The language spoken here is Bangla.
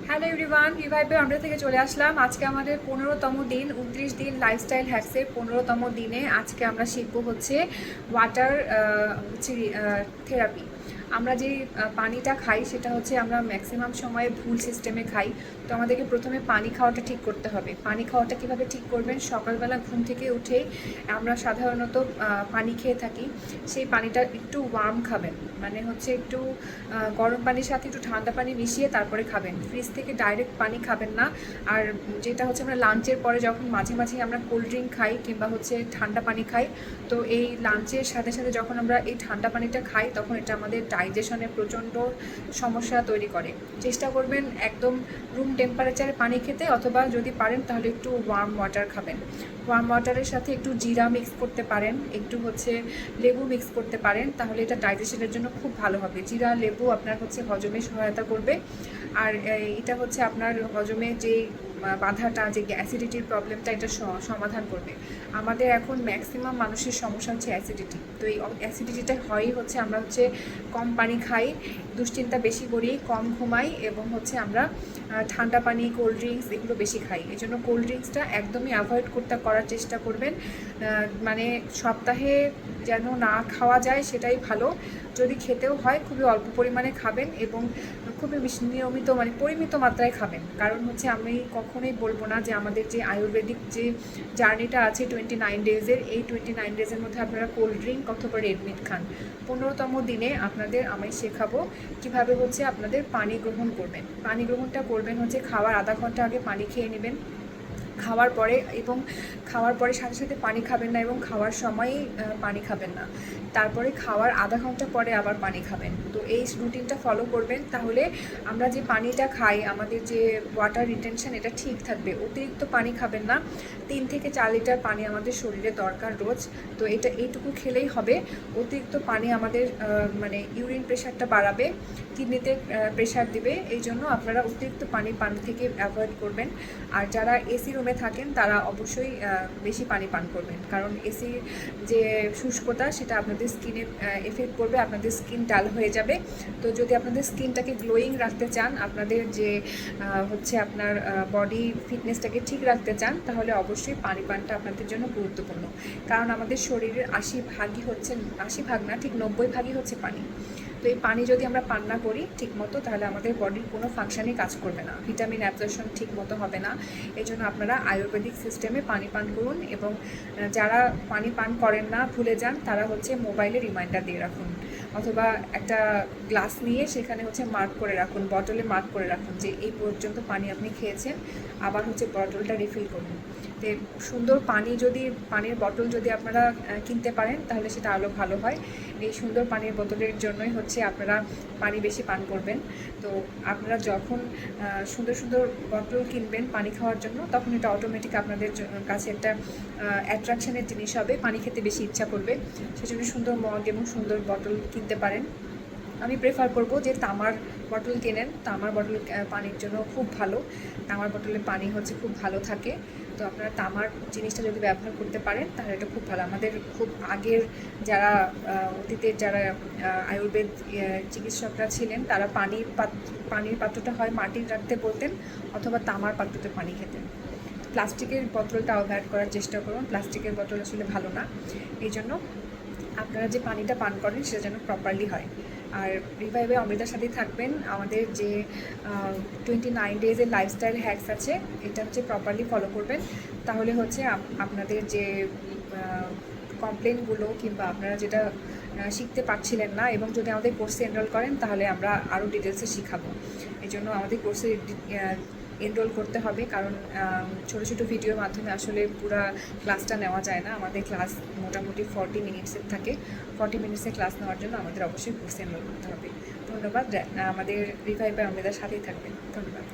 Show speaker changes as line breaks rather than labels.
হ্যালো এভরিওয়ান, রিভাইভে আমরা থেকে চলে আসলাম। আজকে আমাদের 15তম দিন, 29 দিন লাইফস্টাইল হ্যাক্সের 15তম দিনে আজকে আমরা শিখবো হচ্ছে ওয়াটার থেরাপি। আমরা যে পানিটা খাই সেটা হচ্ছে আমরা ম্যাক্সিমাম সময়ে ভুল সিস্টেমে খাই। তো আমাদেরকে প্রথমে পানি খাওয়াটা ঠিক করতে হবে। পানি খাওয়াটা কীভাবে ঠিক করবেন? সকালবেলা ঘুম থেকে উঠেই আমরা সাধারণত পানি খেয়ে থাকি। সেই পানিটা একটু ওয়ার্ম খাবেন, মানে হচ্ছে একটু গরম পানির সাথে একটু ঠান্ডা পানি মিশিয়ে তারপরে খাবেন। ফ্রিজ থেকে ডাইরেক্ট পানি খাবেন না। আর যেটা হচ্ছে আমরা লাঞ্চের পরে যখন মাঝে মাঝে আমরা কোল্ড ড্রিঙ্ক খাই কিংবা হচ্ছে ঠান্ডা পানি খাই, তো এই লাঞ্চের সাথে সাথে যখন আমরা এই ঠান্ডা পানিটা খাই তখন এটা আমাদের ডাইজেশনে প্রচণ্ড সমস্যা তৈরি করে। চেষ্টা করবেন একদম রুম টেম্পারেচারে পানি খেতে, অথবা যদি পারেন তাহলে একটু ওয়ার্ম ওয়াটার খাবেন। ওয়ার্ম ওয়াটারের সাথে একটু জিরা মিক্স করতে পারেন, একটু হচ্ছে লেবু মিক্স করতে পারেন, তাহলে এটা ডাইজেশনের জন্য খুব ভালো হবে। জিরা লেবু আপনার হচ্ছে হজমে সহায়তা করবে। আর এটা হচ্ছে আপনার হজমে যে বাধাটা, যে অ্যাসিডিটির প্রবলেমটা, এটা সমাধান করবে। আমাদের এখন ম্যাক্সিমাম মানুষের সমস্যা হচ্ছে অ্যাসিডিটি। তো এই অ্যাসিডিটিটা হয়ই হচ্ছে আমরা হচ্ছে কম পানি খাই, দুশ্চিন্তা বেশি করি, কম ঘুমাই, এবং হচ্ছে আমরা ঠান্ডা পানি, কোল্ড ড্রিঙ্কস এগুলো বেশি খাই। এই জন্য কোল্ড ড্রিঙ্কসটা একদমই অ্যাভয়েড করার চেষ্টা করবেন। মানে সপ্তাহে যেন না খাওয়া যায় সেটাই ভালো। যদি খেতেও হয় খুবই অল্প পরিমাণে খাবেন এবং খুবই নিয়মিত, মানে পরিমিত মাত্রায় খাবেন। কারণ হচ্ছে আমি কখনোই বলবো না যে আমাদের যে আয়ুর্বেদিক যে জার্নিটা আছে 29 ডেজের, এই 29 ডেজের মধ্যে আপনারা কোল্ড ড্রিঙ্ক অথবা রেড মিট খান। 15তম দিনে আমি শেখাবো কীভাবে হচ্ছে আপনাদের পানি গ্রহণ করবেন। পানি গ্রহণটা করবেন হচ্ছে খাওয়ার আধা ঘন্টা আগে পানি খেয়ে নেবেন। খাওয়ার পরে সাথে সাথে পানি খাবেন না, এবং খাওয়ার সময়ই পানি খাবেন না। তারপরে খাওয়ার আধা ঘন্টা পরে আবার পানি খাবেন। তো এই রুটিনটা ফলো করবেন, তাহলে আমরা যে পানিটা খাই, আমাদের যে ওয়াটার রিটেনশন, এটা ঠিক থাকবে। অতিরিক্ত পানি খাবেন না। 3 থেকে 4 লিটার পানি আমাদের শরীরে দরকার রোজ। তো এইটুকু খেলেই হবে। অতিরিক্ত পানি আমাদের মানে ইউরিন প্রেশারটা বাড়াবে, কিডনিতে প্রেশার দিবে। এই জন্য আপনারা অতিরিক্ত পানি পান থেকে অ্যাভয়েড করবেন। আর যারা এসি রুমে থাকেন তারা অবশ্যই বেশি পানি পান করবেন, কারণ এসির যে শুষ্কতা সেটা আপনাদের স্কিনে এফেক্ট করবে, আপনাদের স্কিন ডাল হয়ে যাবে। তো যদি আপনাদের স্কিনটাকে গ্লোয়িং রাখতে চান, আপনাদের যে হচ্ছে আপনার বডি ফিটনেসটাকে ঠিক রাখতে চান, তাহলে অবশ্যই পানি পানটা আপনাদের জন্য গুরুত্বপূর্ণ। কারণ আমাদের শরীরের 80 ভাগ না, ঠিক 90 ভাগই হচ্ছে পানি। তো এই পানি যদি আমরা পান না করি ঠিক মতো, তাহলে আমাদের বডির কোনো ফাংশনই কাজ করবে না, ভিটামিন অ্যাবজর্পশন ঠিক মতো হবে না। এই জন্য আপনারা আয়ুর্বেদিক সিস্টেমে পানি পান করুন। এবং যারা পানি পান করেন না, ভুলে যান, তারা হচ্ছে মোবাইলে রিমাইন্ডার দিয়ে রাখুন, অথবা একটা গ্লাস নিয়ে সেখানে হচ্ছে মার্ক করে রাখুন, বটলে মার্ক করে রাখুন যে এই পর্যন্ত পানি আপনি খেয়েছেন, আবার হচ্ছে বটলটা রিফিল করুন। তো সুন্দর পানির বটল যদি আপনারা কিনতে পারেন তাহলে সেটা আরও ভালো হয়। এই সুন্দর পানির বোতলের জন্যই হচ্ছে আপনারা পানি বেশি পান করবেন। তো আপনারা যখন সুন্দর সুন্দর বটল কিনবেন পানি খাওয়ার জন্য, তখন এটা অটোমেটিক আপনাদের কাছে একটা অ্যাট্রাকশনের জিনিস হবে, পানি খেতে বেশি ইচ্ছা করবে। সেজন্য সুন্দর মগ এবং সুন্দর বটল কিনতে পারেন। আমি প্রেফার করব যে তামার বটল কেনেন। তামার বটল পানির জন্য খুব ভালো। তামার বটলে পানি হচ্ছে খুব ভালো থাকে। তো আপনারা তামার জিনিসটা যদি ব্যবহার করতে পারেন তাহলে এটা খুব ভালো। আমাদের খুব আগের যারা অতীতের যারা আয়ুর্বেদ চিকিৎসকরা ছিলেন, তারা পানির পাত্রটা হয় মাটির রাখতে বলতেন, অথবা তামার পাত্রতে পানি খেতেন। প্লাস্টিকের বোতলটা অ্যাভয়েড করার চেষ্টা করুন, প্লাস্টিকের বোতল আসলে ভালো না। এই জন্য আপনারা যে পানিটা পান করেন সেটা যেন প্রপারলি হয়। আর রিভাইভে অমৃতার সাথেই থাকবেন। আমাদের যে 29 ডেজের লাইফস্টাইল হ্যাক্স আছে, এটা হচ্ছে প্রপারলি ফলো করবেন, তাহলে হচ্ছে আপনাদের যে কমপ্লেনগুলো কিংবা আপনারা যেটা শিখতে পারছিলেন না, এবং যদি আমাদের কোর্সে এনরোল করেন তাহলে আমরা আরও ডিটেলসে শিখাবো। এই জন্য আমাদের কোর্সে এনরোল করতে হবে, কারণ ছোটো ছোটো ভিডিওর মাধ্যমে আসলে পুরো ক্লাসটা নেওয়া যায় না। আমাদের ক্লাস মোটামুটি 40 মিনিটসের থাকে। 40 মিনিটসের ক্লাস নেওয়ার জন্য আমাদের অবশ্যই কোর্সে এনরোল করতে হবে। ধন্যবাদ। আমাদের রিভাইভে আমাদের সাথেই থাকবেন। ধন্যবাদ।